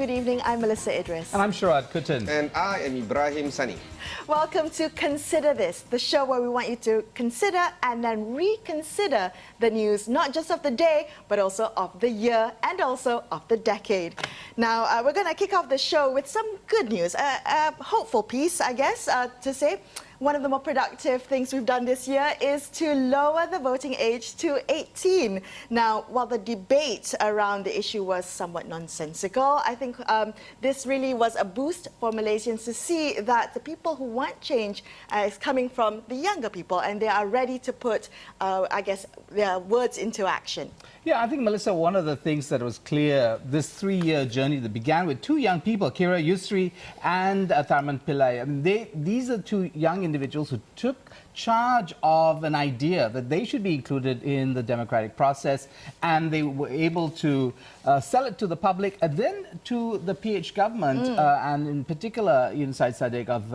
good evening. I'm Melisa Idris. And I'm Sharaad Kutan. And I am Ibrahim Sani. Welcome to Consider This, the show where we want you to consider and then reconsider the news, not just of the day, but also of the year and also of the decade. Now, we're going to kick off the show with some good news, a hopeful piece, I guess, to say. One of the more productive things we've done this year is to lower the voting age to 18. Now, while the debate around the issue was somewhat nonsensical, I think this really was a boost for Malaysians to see that the people who want change is coming from the younger people, and they are ready to put, I guess, their words into action. Yeah, I think, Melissa, one of the things that was clear, this 3-year journey that began with two young people, Kira Yusri and Tharman Pillai. I mean, these are two young individuals who took charge of an idea that they should be included in the democratic process, and they were able to sell it to the public and then to the PH government, and in particular, Said Sadek of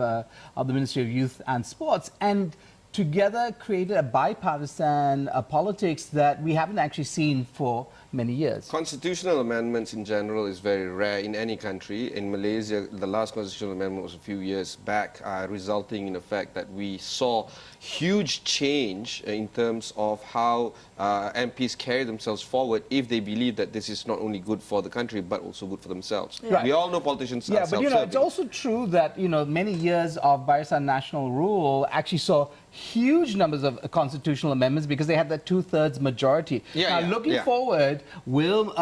the Ministry of Youth and Sports, and together created a bipartisan politics that we haven't actually seen for many years. Constitutional amendments in general is very rare in any country. In Malaysia, the last constitutional amendment was a few years back, resulting in the fact that we saw huge change in terms of how MPs carry themselves forward if they believe that this is not only good for the country but also good for themselves. Yeah. Right. We all know politicians are but self-serving. it's also true that many years of Barisan National rule actually saw huge numbers of constitutional amendments because they had that 2/3 majority. Looking forward, will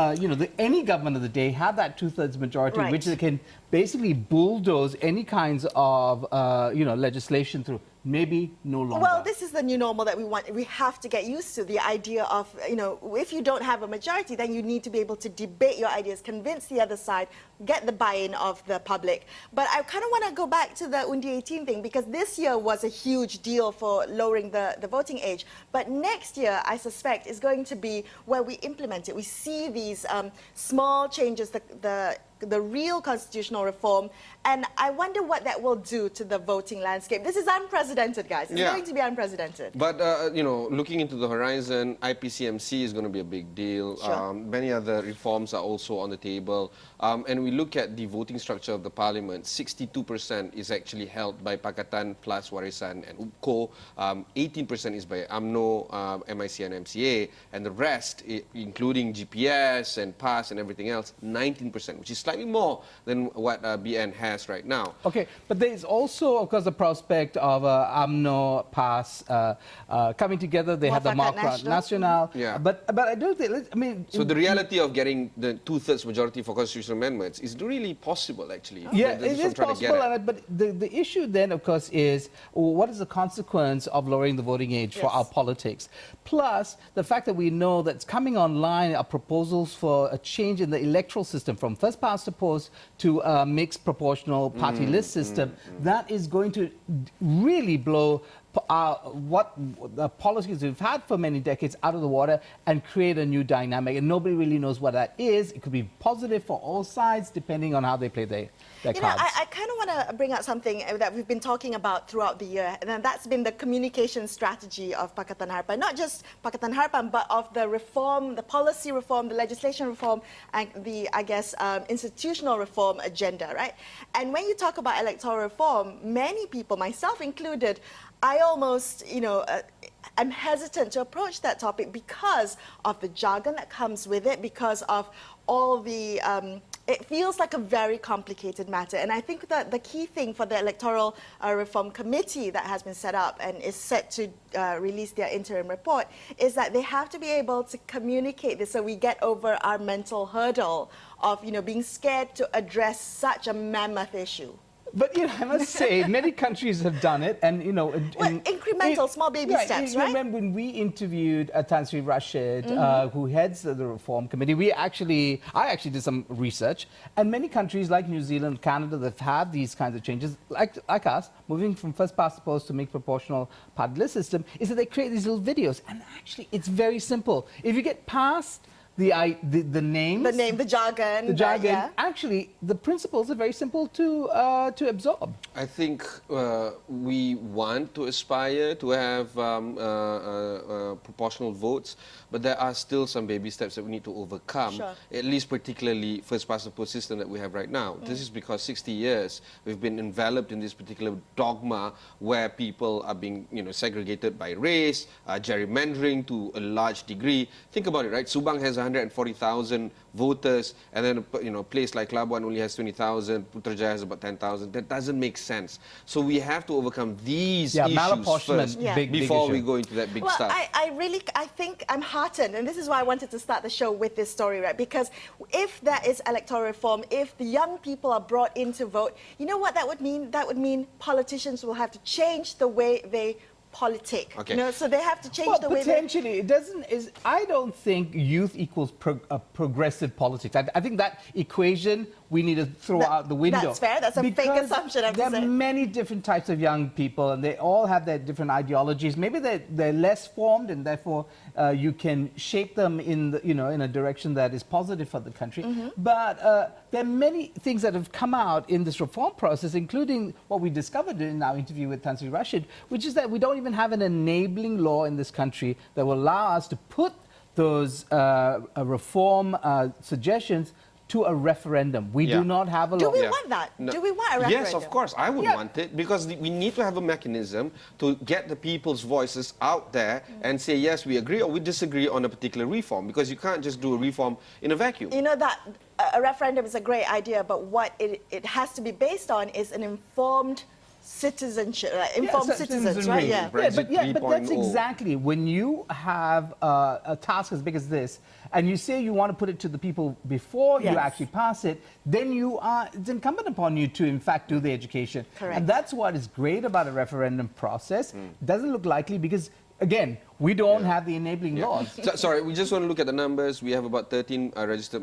any government of the day have that 2/3 majority, which they can basically bulldoze any kinds of legislation through? Maybe no longer. Well, this is the new normal that we have to get used to. The idea of, if you don't have a majority, then you need to be able to debate your ideas, convince the other side, get the buy-in of the public. But I kind of want to go back to the UNDI 18 thing, because this year was a huge deal for lowering the voting age. But next year, I suspect, is going to be where we implement it. We see these small changes, the real constitutional reform, and I wonder what that will do to the voting landscape. This is unprecedented, guys. It's going to be unprecedented. But, looking into the horizon, IPCMC is going to be a big deal. Sure. Many other reforms are also on the table. And we look at the voting structure of the parliament, 62% is actually held by Pakatan plus Warisan and UPCO, 18% is by UMNO, MIC and MCA, and the rest, including GPS and PAS and everything else, 19%, which is slightly more than what BN has right now. Okay, but there is also, of course, the prospect of UMNO, PAS coming together. They have the Marquat Nasional. Yeah. But I don't think, So the reality of getting the 2/3 majority for constitutional amendments is really possible, actually. Yeah, it is possible. But the issue then, of course, is what is the consequence of lowering the voting age for our politics? Plus, the fact that we know that's coming online are proposals for a change in the electoral system from first past the post to a mixed proportional party list system. That is going to really blow what the policies we've had for many decades out of the water and create a new dynamic. And nobody really knows what that is. It could be positive for all sides, depending on how they play their cards. I kind of want to bring out something that we've been talking about throughout the year, and that's been the communication strategy of Pakatan Harapan. Not just Pakatan Harapan, but of the reform, the policy reform, the legislation reform, and the, I guess, institutional reform agenda, right? And when you talk about electoral reform, many people, myself included, I almost, I'm hesitant to approach that topic because of the jargon that comes with it, because of all the, it feels like a very complicated matter. And I think that the key thing for the Electoral Reform Committee that has been set up and is set to release their interim report is that they have to be able to communicate this so we get over our mental hurdle of, being scared to address such a mammoth issue. But I must say, many countries have done it, and incremental, small baby steps, right? Remember when we interviewed Tan Sri Rashid, who heads the Reform Committee? I actually did some research, and many countries like New Zealand, Canada, that have these kinds of changes, like us, moving from first past the post to mixed proportional party list system, is that they create these little videos, and actually, it's very simple. If you get past the names, the jargon. the jargon. Yeah. Actually, the principles are very simple to absorb. I think we want to aspire to have proportional votes, but there are still some baby steps that we need to overcome, Sure. at least particularly first past the post system that we have right now. This is because 60 years we've been enveloped in this particular dogma where people are being segregated by race, gerrymandering to a large degree. Think about it, right? Subang has 140,000 voters, and then a place like Labuan only has 20,000, Putrajaya has about 10,000. That doesn't make sense. So we have to overcome these issues malapportionment, first Yeah. big before issue. we go into that big Well, stuff. I think I'm heartened, and this is why I wanted to start the show with this story, right? Because if there is electoral reform, if the young people are brought in to vote, you know what that would mean? That would mean politicians will have to change the way they politic. Okay. So they have to change Well, the way they... potentially, it doesn't. I don't think youth equals progressive politics. I think that equation we need to throw out the window. That's fair. That's a fake Because assumption, I have to there say. are many different types of young people, and they all have their different ideologies. Maybe they're less formed, and therefore you can shape them in in a direction that is positive for the country. But there are many things that have come out in this reform process, including what we discovered in our interview with Tan Sri Rashid, which is that we don't even have an enabling law in this country that will allow us to put those reform suggestions to a referendum. We do not have a law. Do we Yeah. want that? No. Do we want a referendum? Yes, of course. I would Yeah. want it because we need to have a mechanism to get the people's voices out there and say, yes, we agree or we disagree on a particular reform, because you can't just do a reform in a vacuum. You know that a referendum is a great idea, but what it has to be based on is an informed citizenship, informed citizens, right? citizenry. Yeah. Brexit But that's 3.0. exactly when you have a task as big as this, and you say you want to put it to the people before you Yes. actually pass it, then it's incumbent upon you to, in fact, do the education. Correct. And that's what is great about a referendum process. Doesn't look likely because, again, we don't have the enabling laws. Sorry, we just want to look at the numbers. We have about 13 registered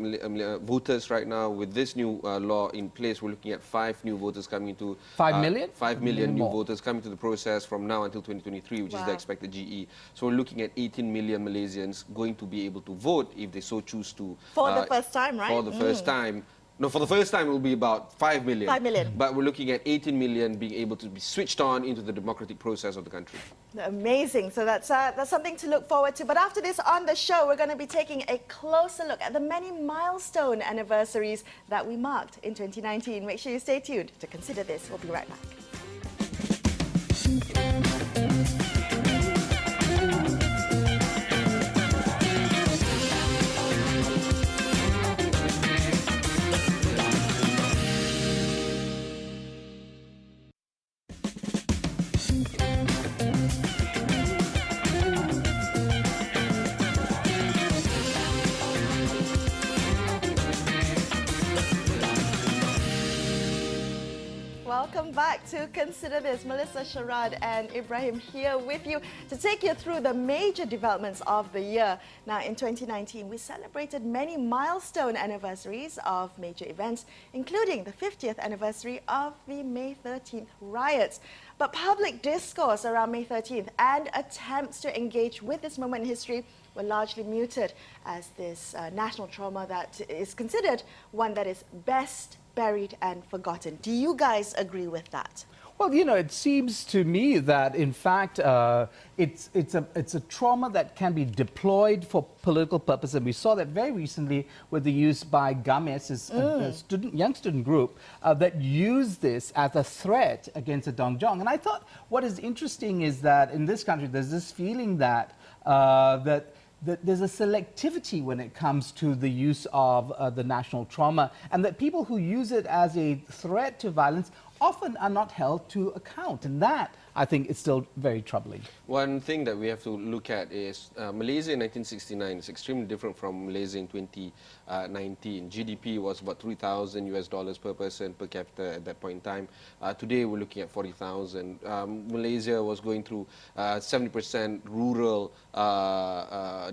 voters right now. With this new law in place, we're looking at 5 new voters coming into... 5 million? 5 million new More. voters coming to the process from now until 2023, which is the Wow. expected GE. So we're looking at 18 million Malaysians going to be able to vote if they so choose to. For the first time, right? For the first time. No, for the first time it will be about 5 million. 5 million. But we're looking at 18 million being able to be switched on into the democratic process of the country. Amazing. So that's something to look forward to. But after this on the show, we're going to be taking a closer look at the many milestone anniversaries that we marked in 2019. Make sure you stay tuned to consider this. We'll be right back. Welcome back to Consider This. Melisa, Sharaad and Ibrahim here with you to take you through the major developments of the year. Now, in 2019, we celebrated many milestone anniversaries of major events, including the 50th anniversary of the May 13th riots. But public discourse around May 13th and attempts to engage with this moment in history were largely muted as this national trauma that is considered one that is best buried and forgotten. Do you guys agree with that? Well, it seems to me that, in fact, it's a trauma that can be deployed for political purpose, and we saw that very recently with the use by GAMES, a young student group, that used this as a threat against the Dongjong. And I thought what is interesting is that in this country, there's this feeling that that there's a selectivity when it comes to the use of the national trauma, and that people who use it as a threat to violence often are not held to account. And that, I think, is still very troubling. One thing that we have to look at is Malaysia in 1969 is extremely different from Malaysia in 2019. GDP was about $3,000 per person per capita at that point in time. Today we're looking at 40,000. Malaysia was going through 70% rural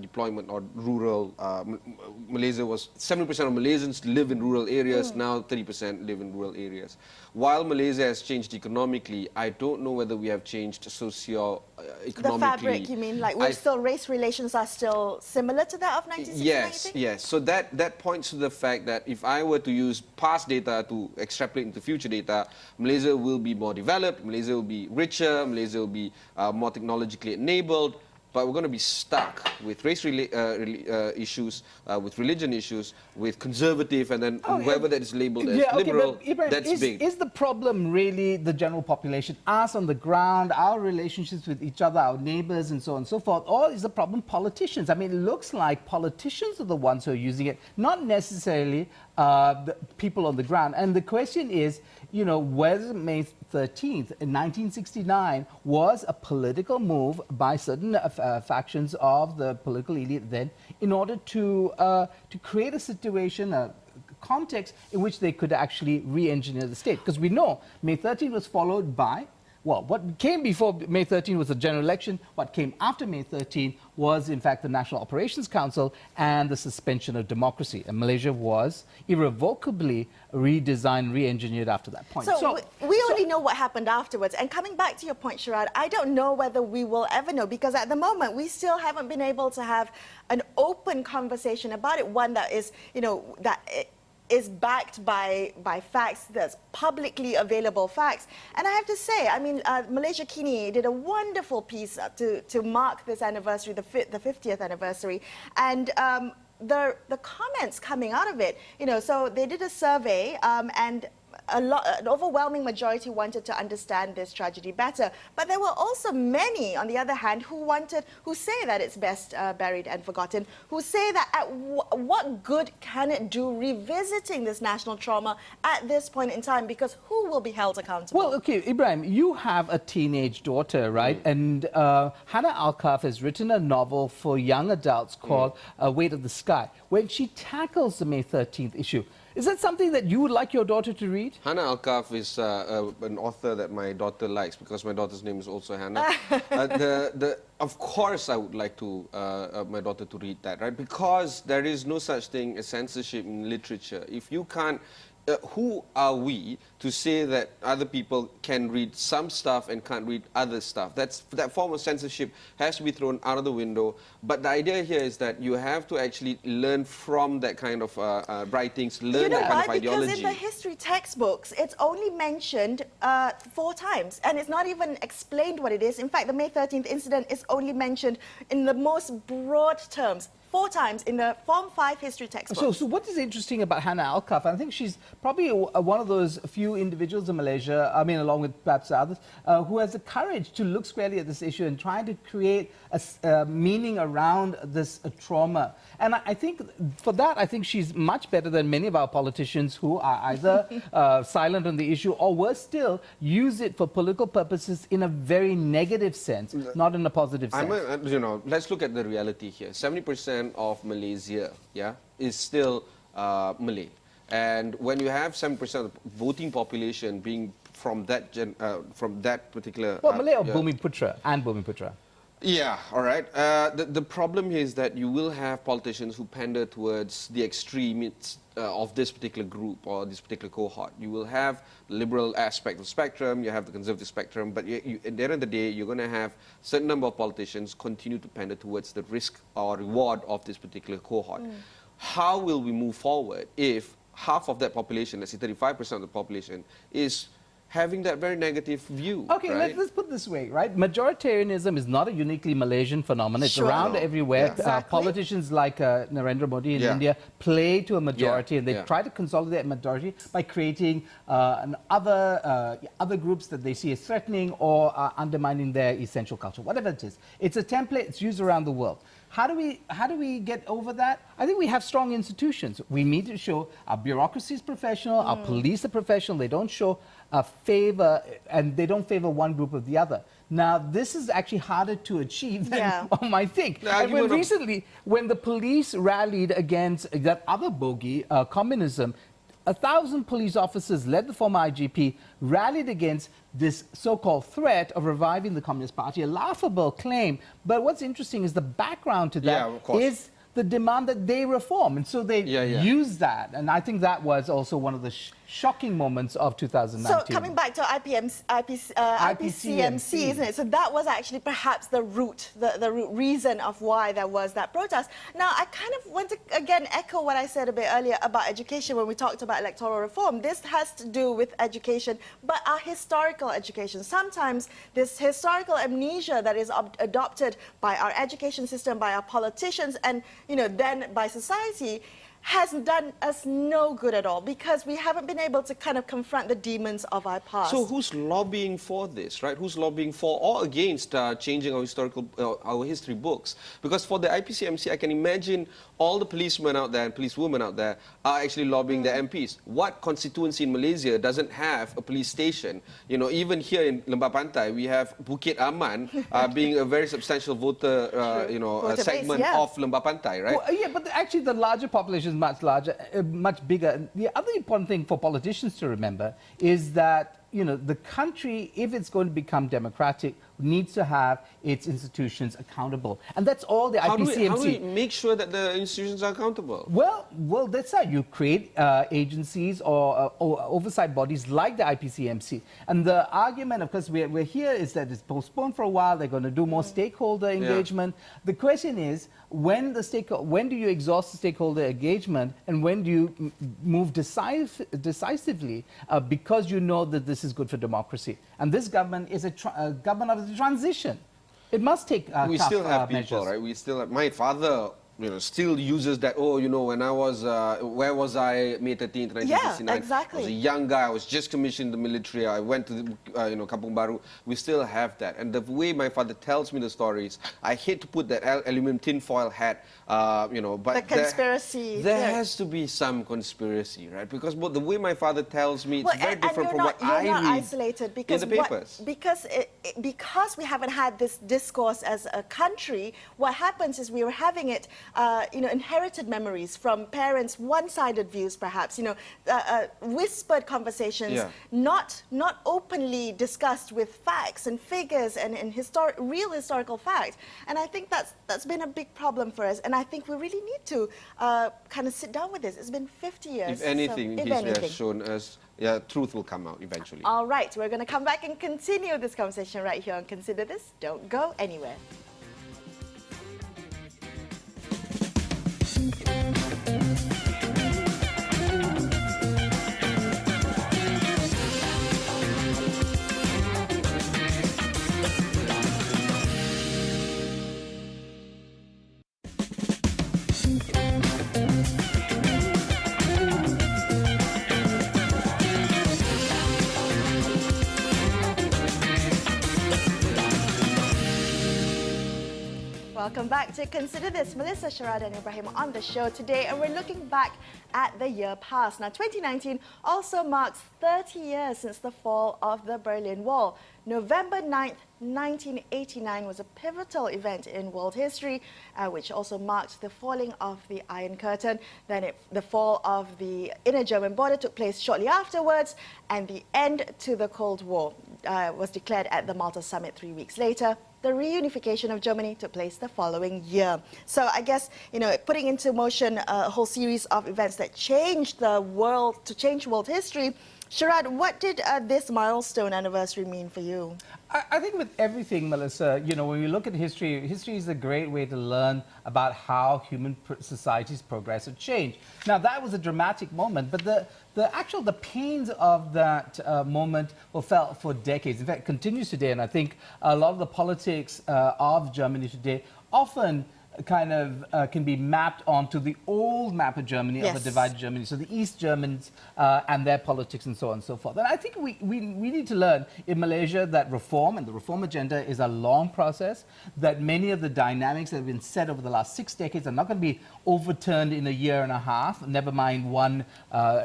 deployment, or rural. Malaysia was 70% of Malaysians live in rural areas. Now 30% live in rural areas. While Malaysia has changed economically, I don't know whether we have changed socio-economically. The fabric, you mean? Like, race relations are still similar to that of 1969, you Yes, think? yes. So that points to the fact that if I were to use past data to extrapolate into future data, Malaysia will be more developed, Malaysia will be richer, Malaysia will be more technologically enabled, but we're going to be stuck with race issues, with religion issues, with conservative, and then whoever that is labeled as liberal, but Ibrahim, that's big. Is the problem really the general population, us on the ground, our relationships with each other, our neighbors, and so on and so forth, or is the problem politicians? I mean, it looks like politicians are the ones who are using it, not necessarily the people on the ground. And the question is, you know, whether May 13th in 1969 was a political move by certain factions of the political elite then in order to create a situation, a context in which they could actually re-engineer the state. Because we know May 13th was followed by, well, what came before May 13 was the general election. What came after May 13 was, in fact, the National Operations Council and the suspension of democracy. And Malaysia was irrevocably redesigned, re-engineered after that point. So we only know what happened afterwards. And coming back to your point, Sharaad, I don't know whether we will ever know, because at the moment we still haven't been able to have an open conversation about it, one that is, you know, is backed by facts, that's publicly available facts. And I have to say, I mean, Malaysia Kini did a wonderful piece to mark this anniversary, the 50th anniversary. And the comments coming out of it, you know, so they did a survey and an overwhelming majority wanted to understand this tragedy better. But there were also many, on the other hand, who say that it's best buried and forgotten, who say that what good can it do revisiting this national trauma at this point in time, because who will be held accountable? Well, okay, Ibrahim, you have a teenage daughter, right? And Hannah Alkaf has written a novel for young adults called Weight of the Sky, where she tackles the May 13th issue. Is that something that you would like your daughter to read? Hannah Alkaf is an author that my daughter likes, because my daughter's name is also Hannah. Of course, I would like to my daughter to read that, right? Because there is no such thing as censorship in literature. If you can't, who are we to say that other people can read some stuff and can't read other stuff? That form of censorship has to be thrown out of the window. But the idea here is that you have to actually learn from that kind of writings, learn that kind of ideology. Because in the history textbooks, it's only mentioned 4 times, and it's not even explained what it is. In fact, the May 13th incident is only mentioned in the most broad terms. 4 times in the Form 5 history textbook. So what is interesting about Hannah Alkaf, I think she's probably one of those few individuals in Malaysia, I mean, along with perhaps others, who has the courage to look squarely at this issue and try to create a meaning around this trauma. And I think for that, I think she's much better than many of our politicians who are either silent on the issue or worse still, use it for political purposes in a very negative sense, not in a positive sense. You know, let's look at the reality here. 70% of Malaysia, is still Malay. And when you have 7% of the voting population being from that particular... Well, Malay or Bumiputra and Bumiputra. Yeah, all right. The problem here is that you will have politicians who pander towards the extremists of this particular group or this particular cohort. You will have the liberal aspect of the spectrum, you have the conservative spectrum, but at the end of the day, you're going to have a certain number of politicians continue to pander towards the risk or reward of this particular cohort. How will we move forward if half of that population, let's say 35% of the population, is having that very negative view? Okay, right? let's put it this way, right? Majoritarianism is not a uniquely Malaysian phenomenon. It's around everywhere. Yeah. Exactly. Politicians like Narendra Modi in India play to a majority, and they try to consolidate a majority by creating other groups that they see as threatening or undermining their essential culture, whatever it is. It's a template. It's used around the world. How do we get over that? I think we have strong institutions. We need to show our bureaucracy is professional, our police are professional. They don't show a favor, and they don't favor one group or the other. Now, this is actually harder to achieve than one might think. And when the police rallied against that other bogey, communism, 1,000 police officers, led the former IGP, rallied against this so-called threat of reviving the Communist Party, a laughable claim. But what's interesting is the background to that is the demand that they reform. And so they use that. And I think that was also one of the shocking moments of 2019. So coming back to IPCMC, isn't it? So that was actually perhaps the root reason of why there was that protest. Now, I kind of want to, again, echo what I said a bit earlier about education when we talked about electoral reform. This has to do with education, but our historical education. Sometimes this historical amnesia that is adopted by our education system, by our politicians, and, you know, then by society, has done us no good at all because we haven't been able to kind of confront the demons of our past. So who's lobbying for this, right? Who's lobbying for or against changing our our history books? Because for the IPCMC, I can imagine all the policemen out there and policewomen out there are actually lobbying their MPs. What constituency in Malaysia doesn't have a police station? You know, even here in Lembah Pantai, we have Bukit Aman being a very substantial voter, Voter segment base, yeah. of Lembah Pantai, right? Well, yeah, but actually the larger population is much larger, much bigger. The other important thing for politicians to remember is that, you know, the country, if it's going to become democratic, needs to have its institutions accountable. And that's all the IPCMC... How do we make sure that the institutions are accountable? Well, that's how you create agencies or oversight bodies like the IPCMC. And the argument, of course, we're here is that it's postponed for a while. They're going to do more stakeholder engagement. The question is, when do you exhaust the stakeholder engagement and when do you move decisively because you know that this is good for democracy? And this government is a government of the transition. It must take we tough still have people, measures. right? We still have, my father, you know, still uses that, oh, you know, when I was, where was I, May 13th, 1969? Yeah, exactly. I was a young guy, I was just commissioned in the military, I went to, Kampung Baru. We still have that. And the way my father tells me the stories, I hate to put that aluminum tinfoil hat, but the conspiracy. There has to be some conspiracy, right? Because the way my father tells me, it's very different from what I read you're not isolated because in the papers. Because we haven't had this discourse as a country, what happens is we were having it inherited memories from parents, one-sided views perhaps, whispered conversations, not openly discussed with facts and figures and real historical facts. And I think that's been a big problem for us. And I think we really need to kind of sit down with this. It's been 50 years. If anything, history has shown us, truth will come out eventually. All right, we're going to come back and continue this conversation right here on Consider This. Don't go anywhere. Welcome back to Consider This. Melisa, Sharaad and Ibrahim on the show today, and we're looking back at the year past. Now, 2019 also marks 30 years since the fall of the Berlin Wall. November 9th, 1989 was a pivotal event in world history, which also marked the falling of the Iron Curtain. Then the fall of the inner German border took place shortly afterwards, and the end to the Cold War was declared at the Malta Summit 3 weeks later. The reunification of Germany took place the following year. So I guess, putting into motion a whole series of events that changed the world, to change world history. Sharaad, what did this milestone anniversary mean for you? I think with everything, Melissa, when you look at history, history is a great way to learn about how human societies progress or change. Now, that was a dramatic moment, but the pains of that moment were felt for decades. In fact, it continues today, and I think a lot of the politics of Germany today often kind of can be mapped onto the old map of Germany, of the divided Germany, so the East Germans and their politics and so on and so forth. And I think we need to learn in Malaysia that reform and the reform agenda is a long process, that many of the dynamics that have been set over the last 6 decades are not going to be overturned in a year and a half, never mind one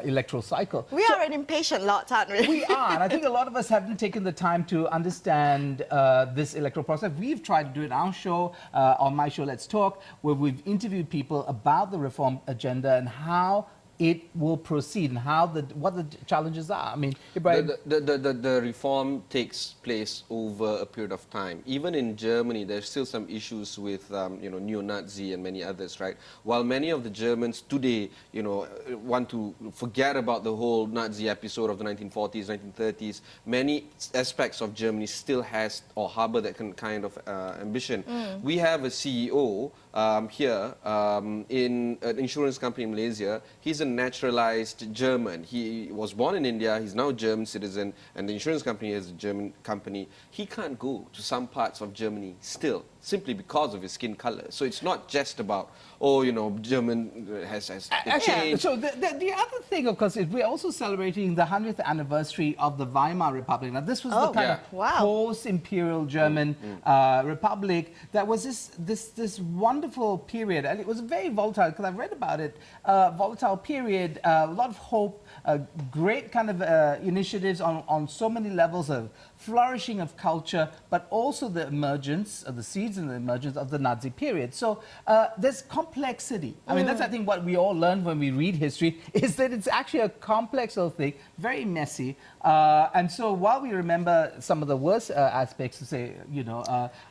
electoral cycle. We are an impatient lot, aren't we? We are, and I think a lot of us haven't taken the time to understand this electoral process. We've tried to do it on our show, on my show, Let's Talk, where we've interviewed people about the reform agenda and how it will proceed and what the challenges are. I mean, Ibrahim, The reform takes place over a period of time. Even in Germany, there's still some issues with neo-Nazi and many others, right? While many of the Germans today, want to forget about the whole Nazi episode of the 1940s, 1930s, many aspects of Germany still has or harbor that kind of ambition. We have a CEO here in an insurance company in Malaysia. He's a naturalized German. He was born in India. He's now a German citizen, and the insurance company is a German company. He can't go to some parts of Germany still, simply because of his skin color. So it's not just about, German has changed. So the other thing, of course, is we're also celebrating the 100th anniversary of the Weimar Republic. Now, this was the kind of post-imperial German republic that was this wonderful period, and it was very volatile, because I've read about it, volatile period, a lot of hope, great kind of initiatives on so many levels of flourishing of culture, but also the emergence of the seeds and the emergence of the Nazi period. So there's complexity. I mean, that's, I think, what we all learn when we read history, is that it's actually a complex little thing, very messy. And so while we remember some of the worst aspects, to say,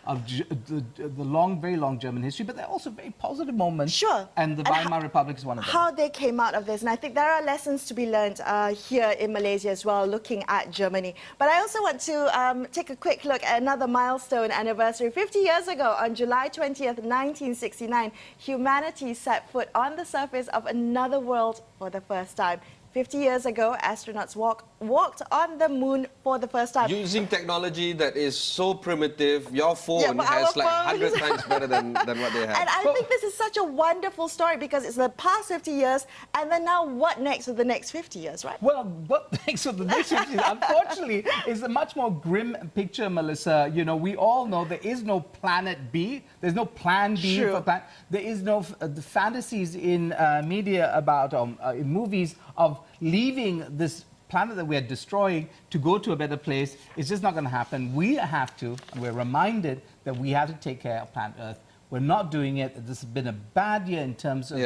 of the very long German history, but there are also very positive moments. Sure. And the Weimar Republic is one of them. How they came out of this. And I think there are lessons to be learned here in Malaysia as well, looking at Germany. But I also want to take a quick look at another milestone anniversary. 50 years ago, on July 20th, 1969, humanity set foot on the surface of another world for the first time. 50 years ago, astronauts walked on the moon for the first time. Using technology that is so primitive, your phone has like 100 times better than what they have. And I think this is such a wonderful story, because it's the past 50 years, and then now what next with the next 50 years, right? Well, what next with the next 50 years, unfortunately, is a much more grim picture, Melissa. We all know there is no planet B. There's no plan B for planet. There is no the fantasies in media about, in movies, of leaving this planet that we're destroying to go to a better place. It's just not going to happen. We have to, and we're reminded that we have to take care of planet Earth. We're not doing it. This has been a bad year in terms of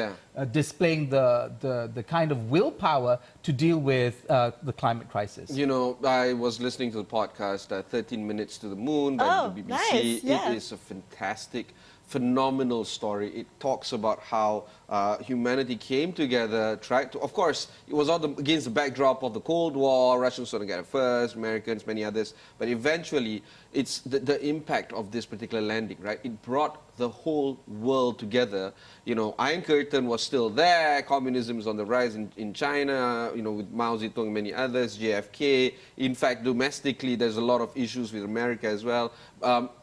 displaying the kind of willpower to deal with the climate crisis. I was listening to the podcast, 13 Minutes to the Moon by the BBC. Nice. Yeah. It is a fantastic, phenomenal story. It talks about how humanity came together, tried to, of course, it was all against the backdrop of the Cold War. Russians want to get it first, Americans, many others. But eventually, it's the impact of this particular landing, right? It brought the whole world together. Iron Curtain was still there. Communism is on the rise in China, with Mao Zedong and many others, JFK. In fact, domestically, there's a lot of issues with America as well.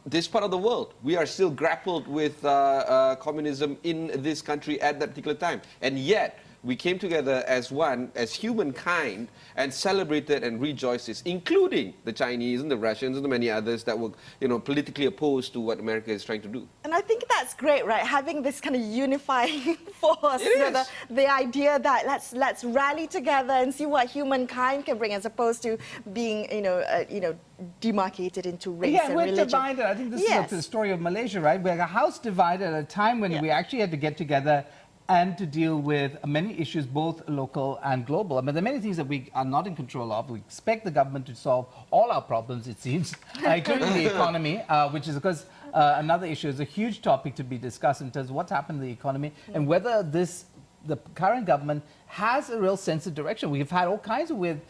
This part of the world, we are still grappled with communism in this country at that particular time. And yet, we came together as one, as humankind, and celebrated and rejoiced this, including the Chinese and the Russians and the many others that were, politically opposed to what America is trying to do. And I think that's great, right? Having this kind of unifying force, the idea that let's rally together and see what humankind can bring, as opposed to being, demarcated into race and religion. We're divided. I think this is the story of Malaysia, right? We're a house divided at a time when we actually had to get together and to deal with many issues, both local and global. I mean, there are many things that we are not in control of. We expect the government to solve all our problems, it seems, including the economy, which is, of course, another issue. It's a huge topic to be discussed in terms of what's happened to the economy and whether the current government has a real sense of direction. We've had all kinds of weird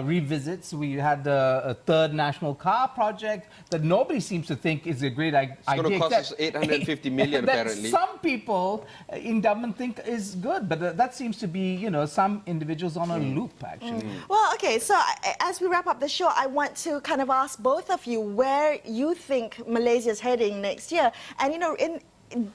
revisits. We had a third national car project that nobody seems to think is a great idea. It's going to cost us 850 million, apparently. Some people in government think is good, but that seems to be, some individuals on a loop, actually. Well, okay, so as we wrap up the show, I want to kind of ask both of you where you think Malaysia is heading next year. And,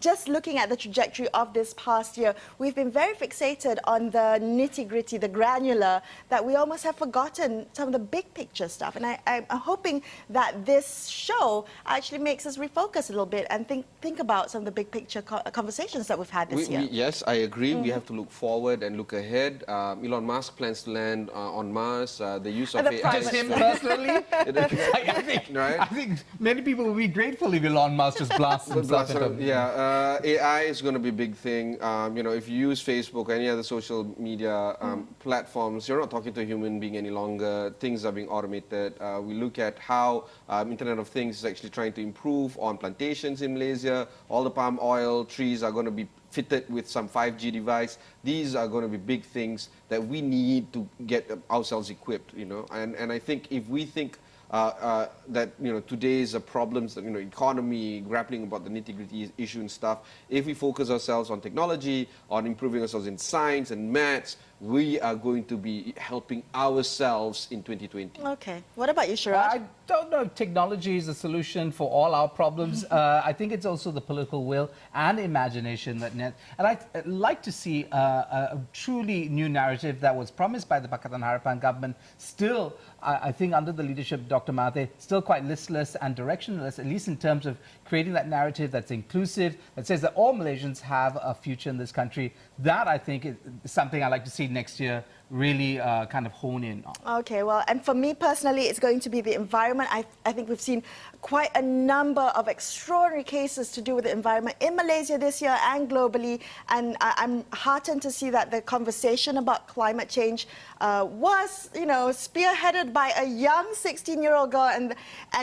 just looking at the trajectory of this past year, we've been very fixated on the nitty-gritty, the granular, that we almost have forgotten some of the big picture stuff. And I'm hoping that this show actually makes us refocus a little bit and think about some of the big picture conversations that we've had this year. Yes, I agree. We have to look forward and look ahead. Elon Musk plans to land on Mars. The use of AI. Just him personally? I think many people will be grateful if Elon Musk just blasts himself into Yeah, AI is going to be a big thing. If you use Facebook or any other social media platforms, you're not talking to a human being any longer. Things are being automated. We look at how Internet of Things is actually trying to improve on plantations in Malaysia. All the palm oil trees are going to be fitted with some 5G device. These are going to be big things that we need to get ourselves equipped, And I think if we think that today's problems, economy, grappling about the nitty-gritty issue and stuff. If we focus ourselves on technology, on improving ourselves in science and maths, we are going to be helping ourselves in 2020. Okay. What about you, Sharaad? I don't know if technology is a solution for all our problems. I think it's also the political will and imagination and I'd like to see a truly new narrative that was promised by the Pakatan Harapan government. Still, I think under the leadership of Dr. Mahathir, still quite listless and directionless, at least in terms of creating that narrative that's inclusive, that says that all Malaysians have a future in this country. That, I think, is something I'd like to see next year really kind of hone in on. Okay, well, and for me personally, it's going to be the environment. I think we've seen quite a number of extraordinary cases to do with the environment in Malaysia this year and globally, and I'm heartened to see that the conversation about climate change was, spearheaded by a young 16-year-old girl, and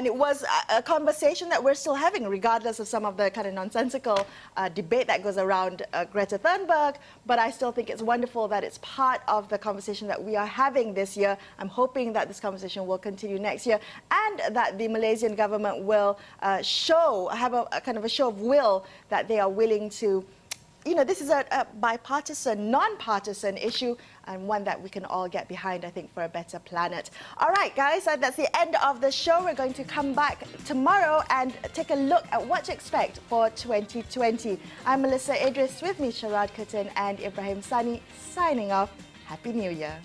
it was a conversation that we're still having, regardless of some of the kind of nonsensical debate that goes around Greta Thunberg. But I still think it's wonderful that it's part of the conversation that we are having this year. I'm hoping that this conversation will continue next year, and that the Malaysian government will have a kind of a show of will that they are willing to. This is a bipartisan, non-partisan issue, and one that we can all get behind, I think, for a better planet. All right, guys, that's the end of the show. We're going to come back tomorrow and take a look at what to expect for 2020. I'm Melisa Idris, with me, Sharaad Kuttin and Ibrahim Sani, signing off. Happy New Year.